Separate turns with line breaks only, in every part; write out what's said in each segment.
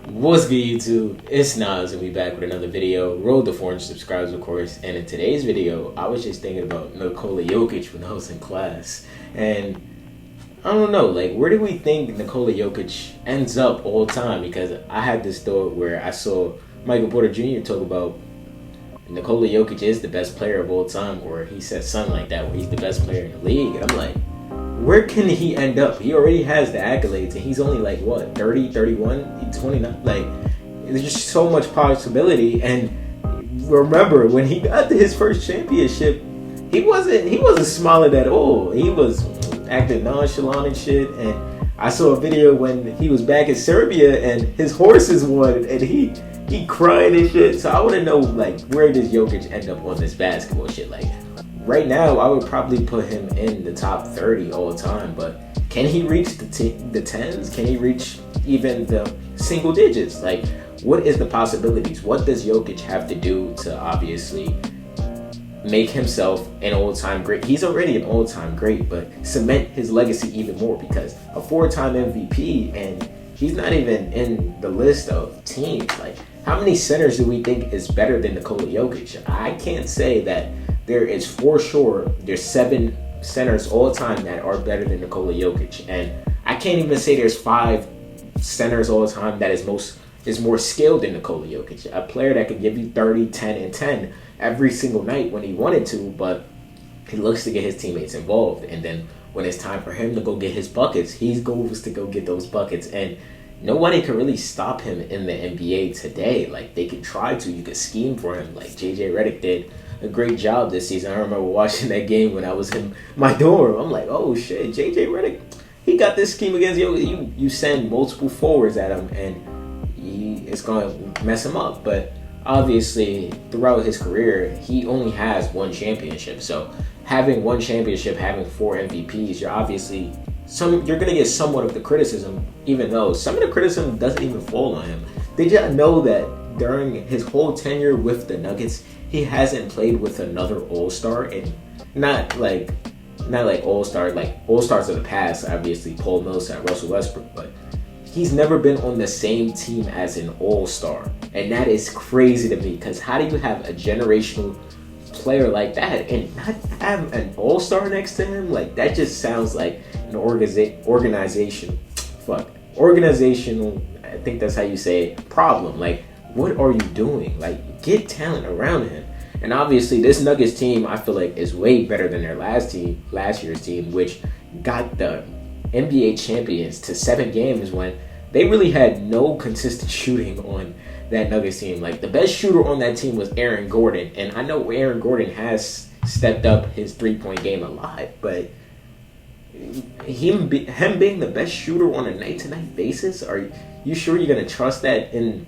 What's good, YouTube? It's Nas, and we back with another video. Roll the 400 subscribers, of course. And in today's video, I was just thinking about Nikola Jokic when I was in class. And I don't know, like, where do we think Nikola Jokic ends up all time? Because I had this thought where I saw Michael Porter Jr. talk about Nikola Jokic is the best player of all time, or he said something like that, where he's the best player in the league. And I'm like, where can he end up? He already has the accolades, and he's only like, what, 30, 31, 29? Like, there's just so much possibility. And remember, when he got to his first championship, he wasn't smiling at all. He was acting nonchalant and shit. And I saw a video when he was back in Serbia, and his horses won, and he cried and shit. So I want to know, like, where does Jokic end up on this basketball shit? Like, right now, I would probably put him in the top 30 all time, but can he reach the tens? Can he reach even the single digits? Like, what is the possibilities? What does Jokic have to do to obviously make himself an all-time great? He's already an all-time great, but cement his legacy even more, because a 4-time MVP, and he's not even in the list of teams. Like, how many centers do we think is better than Nikola Jokic? I can't say that there is for sure, there's 7 centers all time that are better than Nikola Jokic. And I can't even say there's 5 centers all time that is more skilled than Nikola Jokic. A player that could give you 30, 10, and 10 every single night when he wanted to, but he looks to get his teammates involved. And then when it's time for him to go get his buckets, he goes to go get those buckets. And nobody can really stop him in the NBA today. Like, they could try to. You could scheme for him like JJ Redick did a great job this season. I remember watching that game when I was in my dorm. I'm like, oh shit, JJ Redick, he got this scheme against you. You send multiple forwards at him, and it's going to mess him up. But obviously, throughout his career, he only has 1 championship. So having 1 championship, having 4 MVPs, you're going to get somewhat of the criticism, even though some of the criticism doesn't even fall on him. Did you know that during his whole tenure with the Nuggets, he hasn't played with another All-Star? And not like All-Star, like All-Stars of the past, obviously Paul Millsap, Russell Westbrook, but he's never been on the same team as an All-Star. And that is crazy to me, because how do you have a generational player like that and not have an All-Star next to him? Like, that just sounds like an organizational, I think that's how you say it, problem. Like, what are you doing? Like, get talent around him. And obviously, this Nuggets team, I feel like, is way better than their last year's team, which got the NBA champions to 7 games when they really had no consistent shooting on that Nuggets team. Like, the best shooter on that team was Aaron Gordon. And I know Aaron Gordon has stepped up his 3-point game a lot, but him being the best shooter on a night-to-night basis, are you sure you're going to trust that in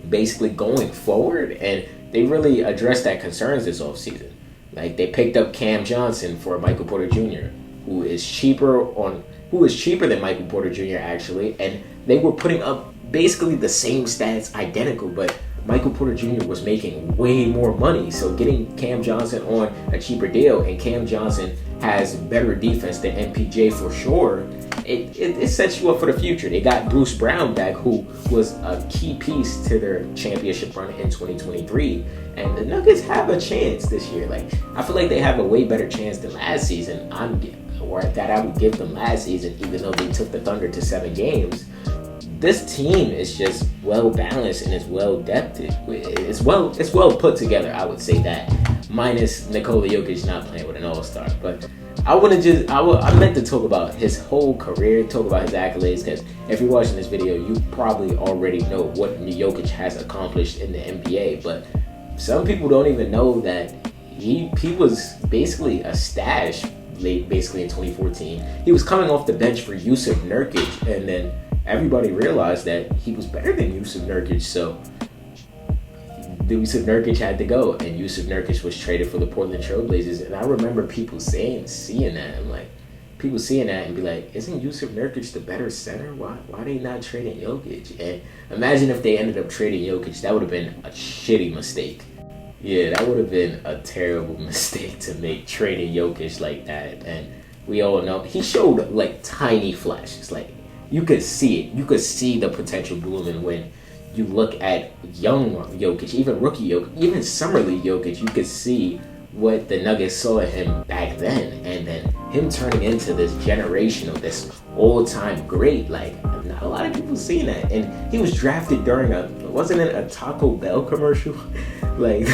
basically going forward? And they really addressed that concerns this offseason. Like, they picked up Cam Johnson for Michael Porter Jr., who is cheaper than Michael Porter Jr. actually, and they were putting up basically the same stats, identical, but Michael Porter Jr. was making way more money. So getting Cam Johnson on a cheaper deal, and Cam Johnson has better defense than MPJ for sure, it sets you up for the future. They got Bruce Brown back, who was a key piece to their championship run in 2023. And the Nuggets have a chance this year. Like, I feel like they have a way better chance than last season. That I would give them last season, even though they took the Thunder to 7 games. This team is just well balanced and is well depthed. It's well put together. I would say that, minus Nikola Jokic not playing with an All-Star. But I meant to talk about his whole career, talk about his accolades, because if you're watching this video, you probably already know what Jokic has accomplished in the NBA. But some people don't even know that he was basically a stash basically in 2014. He was coming off the bench for Jusuf Nurkic, and then everybody realized that he was better than Jusuf Nurkic, so Jusuf Nurkic had to go, and Jusuf Nurkic was traded for the Portland Trail Blazers. And I remember people seeing that. I'm like, people seeing that and be like, isn't Jusuf Nurkic the better center? Why are they not trading Jokic? And imagine if they ended up trading Jokic. That would have been a shitty mistake. Yeah, that would have been a terrible mistake to make, trading Jokic like that. And we all know he showed like tiny flashes. Like, you could see it. You could see the potential blooming when you look at young Jokic, even rookie Jokic, even summer league Jokic. You could see what the Nuggets saw in him back then, and then him turning into this generational, this all-time great. Like, not a lot of people seen that, and he was drafted during wasn't it a Taco Bell commercial? Like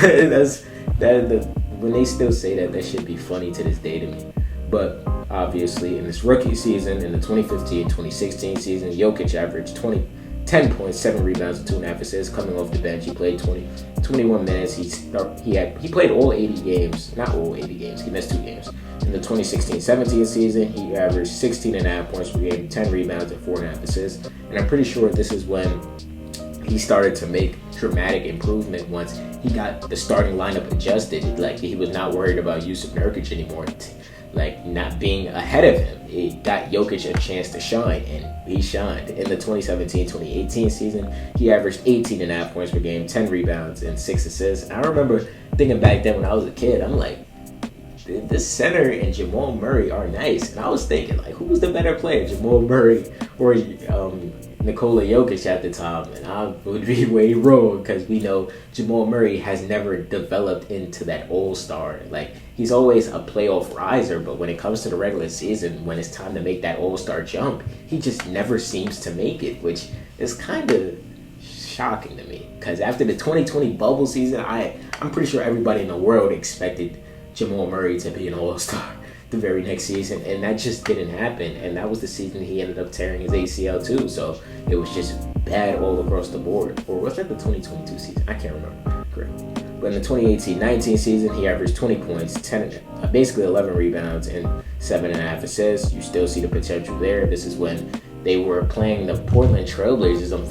when they still say that should be funny to this day to me. But obviously, in this rookie season, in the 2015-2016 season, Jokic averaged 10 points, 7 rebounds, and 2.5 assists. Coming off the bench, he played 21 minutes. He played all 80 games, not all 80 games. He missed 2 games. In the 2016-17 season, he averaged 16.5 points per game, 10 rebounds, and 4.5 assists. And I'm pretty sure this is when he started to make dramatic improvement once he got the starting lineup adjusted. Like, he was not worried about Jusuf Nurkic anymore, like not being ahead of him. It got Jokic a chance to shine, and he shined. In the 2017-2018 season, he averaged 18.5 points per game, 10 rebounds, and 6 assists. And I remember thinking back then when I was a kid, I'm like, this center and Jamal Murray are nice. And I was thinking, like, who's the better player, Jamal Murray or Nikola Jokic at the time? And I would be way wrong, because we know Jamal Murray has never developed into that all-star. Like, he's always a playoff riser, but when it comes to the regular season, when it's time to make that all-star jump, he just never seems to make it, which is kind of shocking to me. Because after the 2020 bubble season, I'm pretty sure everybody in the world expected Jamal Murray to be an all-star the very next season, and that just didn't happen. And that was the season he ended up tearing his ACL too, so it was just bad all across the board. Or was that the 2022 season? I can't remember. Correct. But in the 2018-19 season, he averaged 20 points, basically 11 rebounds, and 7.5 assists. You still see the potential there. This is when they were playing the Portland Trailblazers, I'm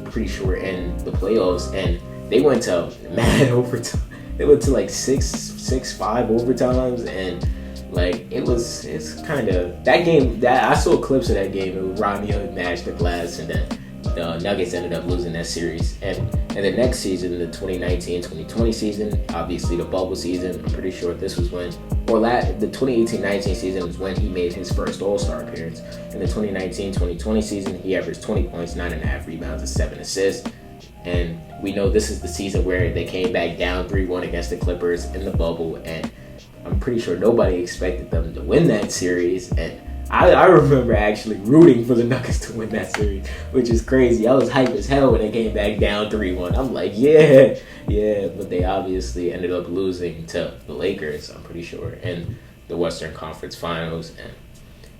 pretty sure, in the playoffs, and they went to mad overtime. They went to like 6-5 overtimes, and like it's kind of that game. That I saw clips of that game. It was Romeo matched the glass, and then the Nuggets ended up losing that series. And the next season, the 2019-2020 season, obviously the bubble season, I'm pretty sure this was when, the 2018-19 season was when he made his first All-Star appearance. In the 2019-2020 season, he averaged 20 points, 9.5 rebounds, and 7 assists. And we know this is the season where they came back down 3-1 against the Clippers in the bubble, and I'm pretty sure nobody expected them to win that series. And I remember actually rooting for the Nuggets to win that series, which is crazy. I was hyped as hell when they came back down 3-1. I'm like, yeah, but they obviously ended up losing to the Lakers, I'm pretty sure, in the Western Conference Finals. And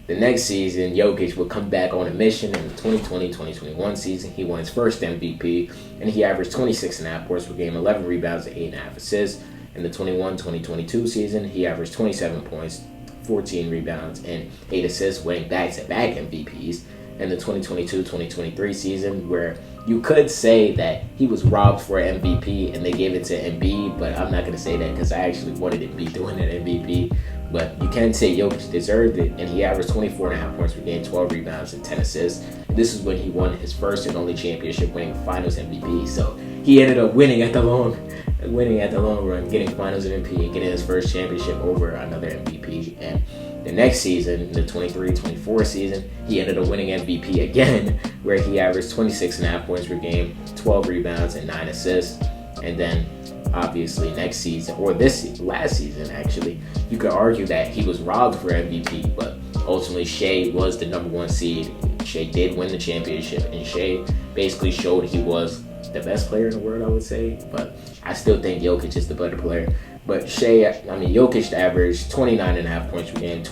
the next season, Jokic would come back on a mission. In the 2020-2021 season, he won his first MVP, and he averaged 26.5 points per game, 11 rebounds, and 8.5 assists. In the 21-2022 season, he averaged 27 points, 14 rebounds, and 8 assists, winning back-to-back MVPs. In the 2022-2023 season, where you could say that he was robbed for an MVP and they gave it to Embiid, but I'm not going to say that because I actually wanted Embiid to win an MVP. But you can say Jokic deserved it, and he averaged 24.5 points per game, 12 rebounds, and 10 assists. And this is when he won his first and only championship, winning Finals MVP. So he ended up winning at the long run, getting Finals MVP and getting his first championship over another MVP. And the next season, the 23-24 season, he ended up winning MVP again, where he averaged 26.5 points per game, 12 rebounds, and 9 assists. And then obviously next season, or last season actually, you could argue that he was robbed for MVP, but ultimately Shea was the number 1 seed. Shea did win the championship, and Shea basically showed he was the best player in the world, I would say, but I still think Jokic is the better player. But Jokic averaged 29.5 points per game,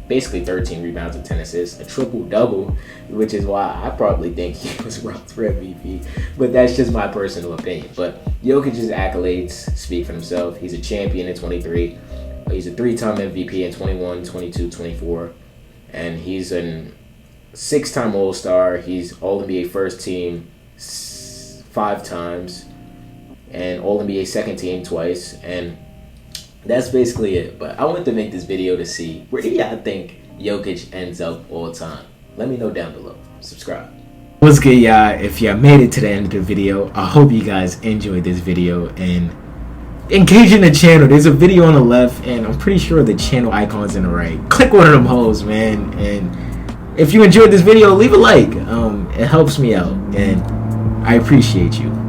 basically 13 rebounds and 10 assists, a triple-double, which is why I probably think he was robbed for MVP. But that's just my personal opinion. But Jokic's accolades speak for themselves. He's a champion in 23. He's a 3-time MVP in 21, 22, 24. And he's a 6-time All-Star. He's All-NBA first team 5 times. And All-NBA second team twice. And that's basically it. But I wanted to make this video to see, where do y'all think Jokic ends up all time? Let me know down below. Subscribe. What's good, y'all? If y'all made it to the end of the video, I hope you guys enjoyed this video and engage in the channel. There's a video on the left, and I'm pretty sure the channel icon's in the right. Click one of them hoes, man, and if you enjoyed this video, leave a like. It helps me out, and I appreciate you.